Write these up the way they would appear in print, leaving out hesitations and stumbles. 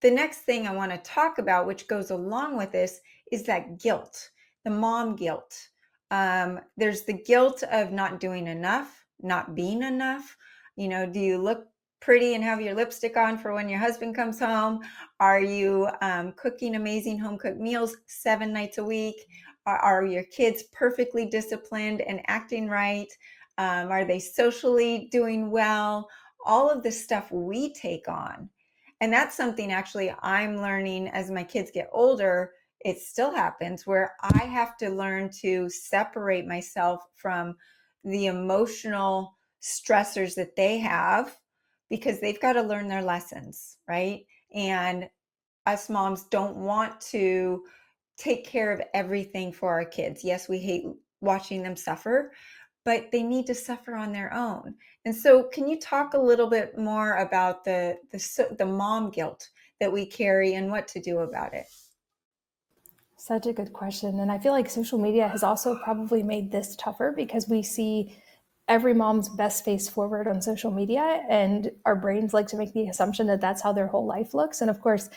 the next thing I want to talk about, which goes along with this, is that guilt, the mom guilt. There's the guilt of not doing enough, not being enough. Do you look pretty and have your lipstick on for when your husband comes home? Are you cooking amazing home cooked meals 7 nights a week? Are your kids perfectly disciplined and acting right? Are they socially doing well? All of the stuff we take on. And that's something actually I'm learning as my kids get older. It still happens where I have to learn to separate myself from the emotional stressors that they have, because they've got to learn their lessons, right? And us moms don't want to take care of everything for our kids. Yes, we hate watching them suffer, but they need to suffer on their own. And so can you talk a little bit more about the mom guilt that we carry and what to do about it? Such a good question. And I feel like social media has also probably made this tougher because we see every mom's best face forward on social media, and our brains like to make the assumption that that's how their whole life looks. And of course,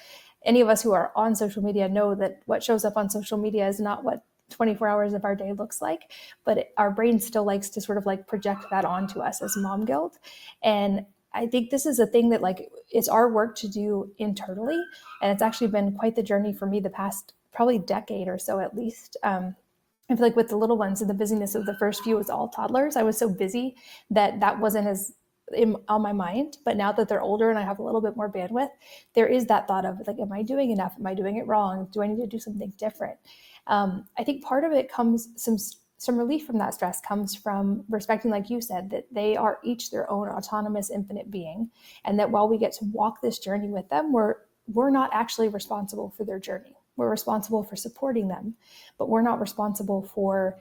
any of us who are on social media know that what shows up on social media is not what 24 hours of our day looks like, but our brain still likes to sort of like project that onto us as mom guilt. And I think this is a thing that like it's our work to do internally, and it's actually been quite the journey for me the past probably decade or so at least. I feel like with the little ones and the busyness of the first few was all toddlers, I was so busy that wasn't as on my mind. But now that they're older and I have a little bit more bandwidth, there is that thought of like, am I doing enough? Am I doing it wrong? Do I need to do something different? I think part of it comes some relief from that stress comes from respecting, like you said, that they are each their own autonomous, infinite being, and that while we get to walk this journey with them, we're not actually responsible for their journey. We're responsible for supporting them, but we're not responsible for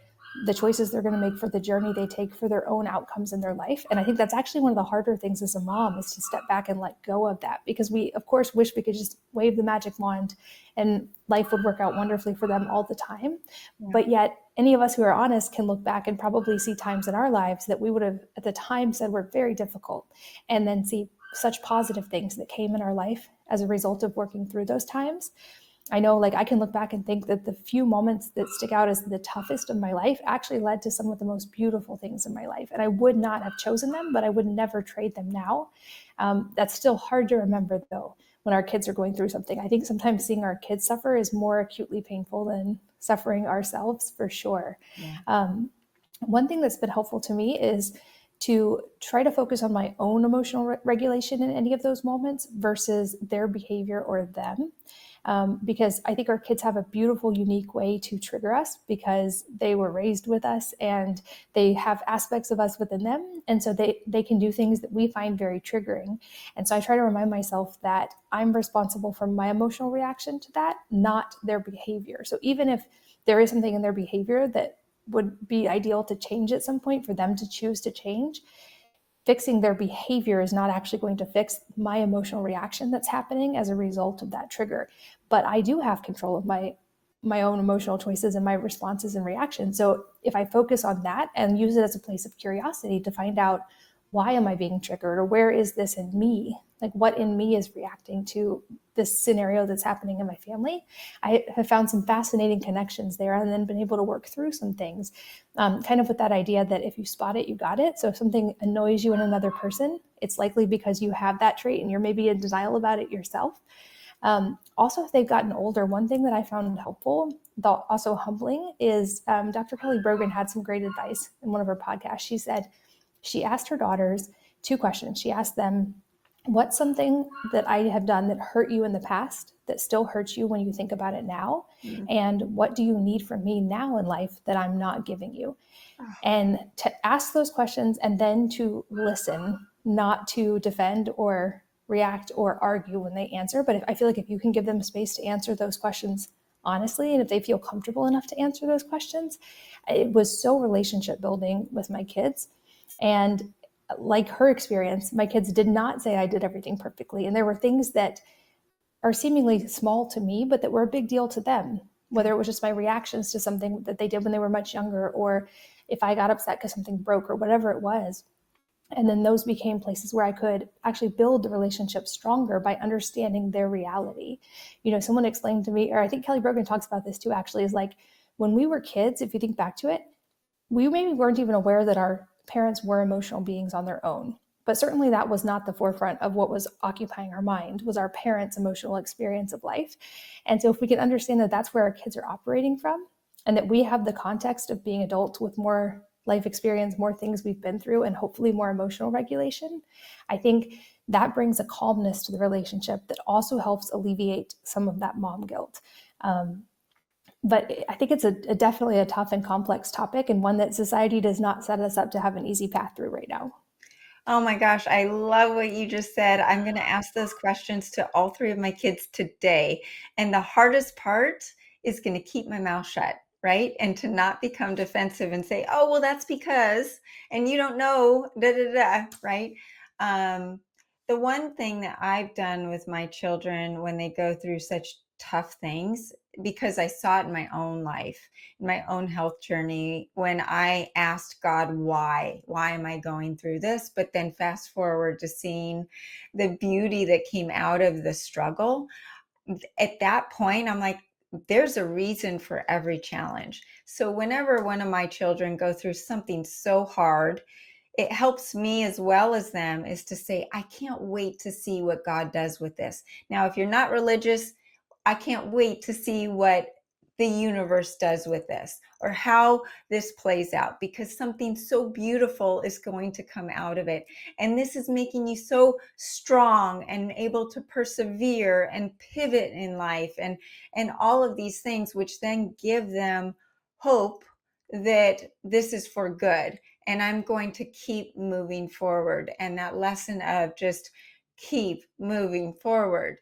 the choices they're going to make, for the journey they take, for their own outcomes in their life. And I think that's actually one of the harder things as a mom, is to step back and let go of that, because we of course wish we could just wave the magic wand and life would work out wonderfully for them all the time. Yeah. But yet any of us who are honest can look back and probably see times in our lives that we would have at the time said were very difficult, and then see such positive things that came in our life as a result of working through those times. I know, like, I can look back and think that the few moments that stick out as the toughest of my life actually led to some of the most beautiful things in my life. And I would not have chosen them, but I would never trade them now. That's still hard to remember, though, when our kids are going through something. I think sometimes seeing our kids suffer is more acutely painful than suffering ourselves, for sure. Yeah. One thing that's been helpful to me is to try to focus on my own emotional regulation in any of those moments versus their behavior or them. Because I think our kids have a beautiful, unique way to trigger us because they were raised with us and they have aspects of us within them. And so they can do things that we find very triggering. And so I try to remind myself that I'm responsible for my emotional reaction to that, not their behavior. So even if there is something in their behavior that would be ideal to change at some point, for them to choose to change, fixing their behavior is not actually going to fix my emotional reaction that's happening as a result of that trigger. But I do have control of my own emotional choices and my responses and reactions. So if I focus on that and use it as a place of curiosity to find out, why am I being triggered, or where is this in me? Like, what in me is reacting to this scenario that's happening in my family? I have found some fascinating connections there, and then been able to work through some things, kind of with that idea that if you spot it, you got it. So if something annoys you in another person, it's likely because you have that trait and you're maybe in denial about it yourself. Also, if they've gotten older, one thing that I found helpful, though also humbling, is Dr. Kelly Brogan had some great advice in one of her podcasts. She said she asked her daughters 2 questions. She asked them, what's something that I have done that hurt you in the past that still hurts you when you think about it now? Mm-hmm. And what do you need from me now in life that I'm not giving you? And to ask those questions and then to listen, not to defend or react or argue when they answer. But I feel like if you can give them space to answer those questions honestly, and if they feel comfortable enough to answer those questions, it was so relationship building with my kids. And like her experience, my kids did not say I did everything perfectly. And there were things that are seemingly small to me, but that were a big deal to them, whether it was just my reactions to something that they did when they were much younger, or if I got upset because something broke or whatever it was. And then those became places where I could actually build the relationship stronger by understanding their reality. Someone explained to me, or I think Kelly Brogan talks about this too, actually, is like when we were kids, if you think back to it, we maybe weren't even aware that our parents were emotional beings on their own. But certainly that was not the forefront of what was occupying our mind, was our parents' emotional experience of life. And so if we can understand that that's where our kids are operating from, and that we have the context of being adults with more life experience, more things we've been through, and hopefully more emotional regulation, I think that brings a calmness to the relationship that also helps alleviate some of that mom guilt. But I think it's definitely a tough and complex topic, and one that society does not set us up to have an easy path through right now. Oh my gosh, I love what you just said. I'm going to ask those questions to all three of my kids today. And the hardest part is going to keep my mouth shut, right? And to not become defensive and say, oh, well, that's because, and you don't know, da da da, right? Um, the one thing that I've done with my children when they go through such tough things, because I saw it in my own life, in my own health journey, when I asked God, why am I going through this? But then fast forward to seeing the beauty that came out of the struggle. At that point, I'm like, there's a reason for every challenge. So whenever one of my children go through something so hard, it helps me as well as them is to say, I can't wait to see what God does with this. Now, if you're not religious, I can't wait to see what the universe does with this or how this plays out, because something so beautiful is going to come out of it. And this is making you so strong and able to persevere and pivot in life and all of these things, which then give them hope that this is for good and I'm going to keep moving forward. And that lesson of just keep moving forward.